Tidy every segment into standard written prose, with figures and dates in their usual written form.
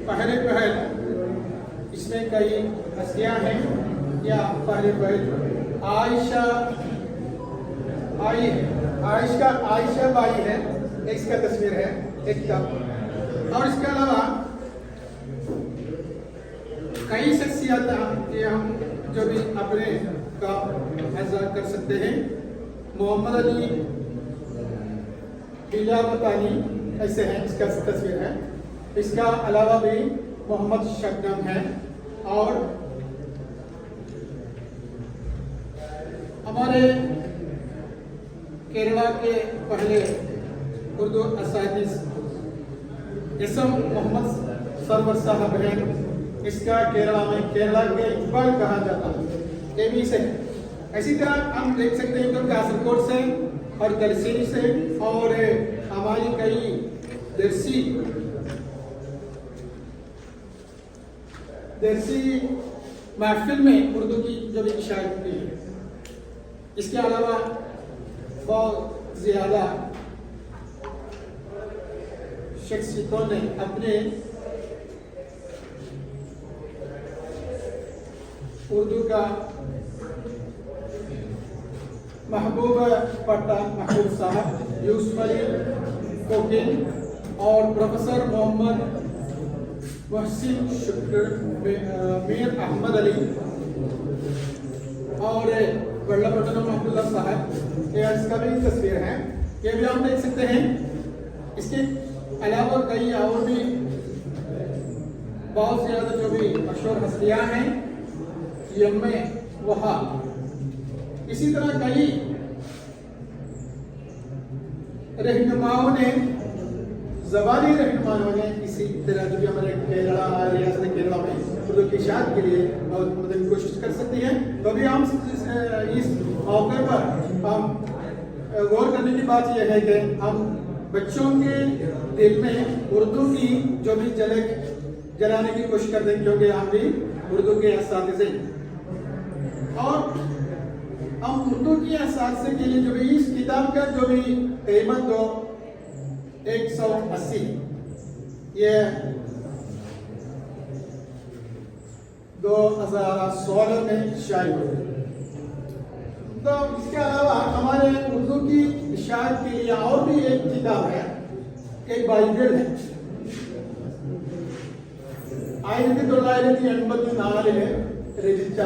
पहले पहल इसमें कई हस्तियां हैं। या पहले पहल आयशा बाई है, इसका तस्वीर है एक का। और इसके अलावा कई शख्सियत ये हम जो भी अपने का ऐसा कर सकते हैं। मोहम्मद अली बिलावतानी ऐसे हैं, इसका तस्वीर है। इसका अलावा भी मोहम्मद शबनम है। और हमारे केरला के पहले उर्दू असातिज़ इसम मोहम्मद सरवर साहब हैं। इसका केरला में केरला के इकबाल कहा जाता है, ये भी से। इसी तरह हम देख सकते हैं तो कासरगोड से और तलसीरी से और हमारी कई दरसी महफिल में उर्दू की जो भी इशारत की है। इसके अलावा बहुत ज्यादा शख्सियतों ने अपने उर्दू का महबूब पट्टा महबूब साहब, यूसुफ अली कोकिन और प्रोफेसर मोहम्मद मोहसिन शुक्र, मीर अहमद अली और वल्लभपट्टनम अब्दुल्ला साहब, इसका भी तस्वीर है। ये भी हम देख सकते हैं। इसके अलावा कई और भी बहुत ज्यादा जो भी मशहूर हस्तियां हैं यम्मे वहा। इसी तरह कई रहनुमाओं ने, ज़बानी रहनुमाओं ने इसी तरह जो भी हमारे केरला रियासत केरला में उर्दू की इशाअत के लिए बहुत मतलब कोशिश कर सकती हैं। तो भी हम इस मौके पर हम गौर करने की बात यह है कि हम बच्चों के दिल में उर्दू की जो भी झलक जलाने की कोशिश करते हैं, क्योंकि हम भी उर्दू के असातिज़े और हम उर्दू की असातिज़े के लिए जो भी इस किताब का जो भी कीमत 180 ये 2016 में शायद हुई। तो इसके अलावा हमारे उर्दू की इशाअत के लिए और भी एक किताब है, एक बाइबिल है। 1984 രചിച്ച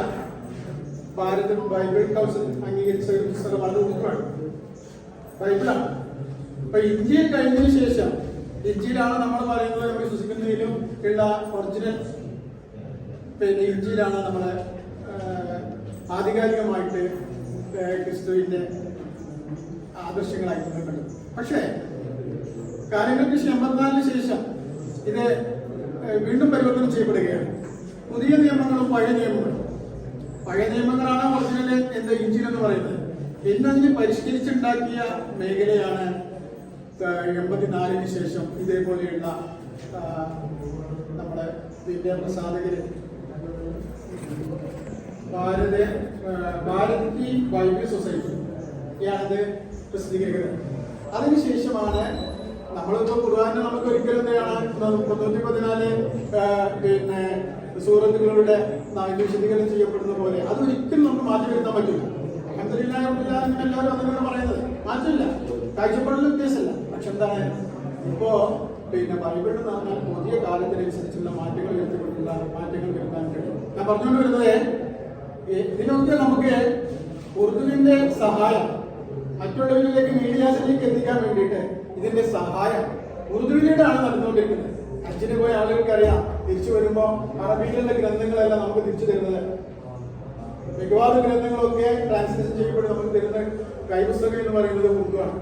ഭാരത ബൈബിൾ കൗൺസിൽ അംഗീകരിച്ച ഒരു പുസ്തകമാണ് ബൈബിളാണ്. അപ്പൊ ഇന്ത്യയിൽ കഴിഞ്ഞതിന് ശേഷം ഇഞ്ചിയിലാണ് നമ്മൾ പറയുന്നത്, നമ്മൾ വിശ്വസിക്കുന്നതിലും ഉള്ള ഒറിജിനൽ പിന്നെ ഇഞ്ചിയിലാണ് നമ്മളെ ആധികാരികമായിട്ട് ക്രിസ്തുവിന്റെ ആദർശങ്ങളായി കണ്ടത്. പക്ഷേ കാര്യങ്ങൾക്ക് 84 ശേഷം ഇത് വീണ്ടും പരിവർത്തനം ചെയ്യപ്പെടുകയാണ്. പുതിയ നിയമങ്ങളും പഴയ നിയമങ്ങളും. പഴയ നിയമങ്ങളാണ് ഒറിജിനൽ ഇഞ്ചിൽ എന്ന് പറയുന്നത്. പിന്നെ അതിന് പരിഷ്കരിച്ചുണ്ടാക്കിയ മേഖലയാണ് 84 ശേഷം ഇതേപോലെയുള്ള നമ്മുടെ വിദ്യാപ്രസാധകര് ഭാരതി ബൈബിൾ സൊസൈറ്റി യാണത് പ്രസിദ്ധീകരിക്കുന്നത്. അതിനുശേഷമാണ് നമ്മളിപ്പോ ഖുർആനെ നമുക്ക് ഒരിക്കലും എന്താണ് 314 പിന്നെ സൂറത്തുകളുടെ വിശദീകരണം ചെയ്യപ്പെടുന്ന പോലെ അതൊരിക്കലും നമുക്ക് മാറ്റി വരുത്താൻ പറ്റില്ല. അൽഹംദുലില്ലാഹി റബ്ബിൽ ആലമീൻ എല്ലാവരും അതിനാണ് പറയുന്നത്, മാറ്റില്ല, കാഴ്ചപ്പാടിൽ വ്യത്യാസമല്ല. പക്ഷെ എന്താണ് ഇപ്പോ പിന്നെ ബൈബിളിൽ എന്ന് പറഞ്ഞാൽ പുതിയ കാലത്തിനനുസരിച്ചുള്ള മാറ്റങ്ങൾ വരുത്താൻ കഴിയും. ഞാൻ പറഞ്ഞുകൊണ്ട് വരുന്നത് ഇതിനൊക്കെ നമുക്ക് ഉറുദുവിന്റെ സഹായം മറ്റുള്ളവരിലേക്ക് മീഡിയാസിലേക്ക് എത്തിക്കാൻ വേണ്ടിയിട്ട് ഇതിന്റെ സഹായം ഉറുദുവിലൂടെയാണ് നടന്നുകൊണ്ടിരിക്കുന്നത്. ഹജ്ജിന് പോയ ആളുകൾക്കറിയാം, തിരിച്ചു വരുമ്പോൾ അറബിയിലുള്ള ഗ്രന്ഥങ്ങളെല്ലാം നമുക്ക് തിരിച്ചു തരുന്നത്, മിക്കവാറും ഗ്രന്ഥങ്ങളൊക്കെ ട്രാൻസ്ലേഷൻ ചെയ്യപ്പെട്ട് നമുക്ക് തരുന്ന കൈപുസ്തകം എന്ന് പറയുന്നത് ഉറുദുവാണ്.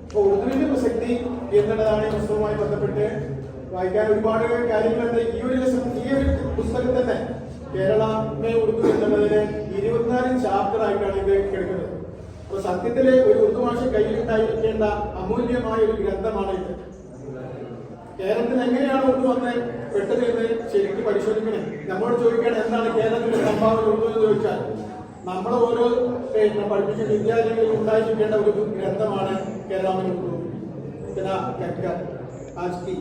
അപ്പൊ ഉറുദുവിന്റെ പ്രസക്തി എന്നുള്ളതാണ് ഈ പുസ്തകവുമായി ബന്ധപ്പെട്ട് വായിക്കാൻ ഒരുപാട് കാര്യങ്ങളുണ്ട്. ഈ ഒരു പുസ്തകം തന്നെ കേരളമേ ഉറുദു എന്നുള്ളതിന് 24 ചാപ്റ്റർ ആയിട്ടാണ് ഇത് കിടക്കുന്നത്. അപ്പൊ സത്യത്തില് ഒരു ഉറുദു ഭാഷ കയ്യിലുണ്ടായിരിക്കേണ്ട അമൂല്യമായ ഒരു ഗ്രന്ഥമാണ് ഇത്. കേരളത്തിൽ എങ്ങനെയാണ് ഉറുദു വന്ന് പെട്ടത് എന്ന് ശരിക്കും പരിശോധിക്കണം. നമ്മോട് ചോദിക്കണം എന്താണ് കേരളത്തിന്റെ സംഭാവന ഉറുദു എന്ന് ചോദിച്ചാൽ നമ്മൾ ഓരോ പഠിപ്പിച്ച വിദ്യാലയങ്ങളിൽ ഉണ്ടായിരിക്കേണ്ട ഒരു ഗ്രന്ഥമാണ് കേരളമേ ഉറുദു. आज की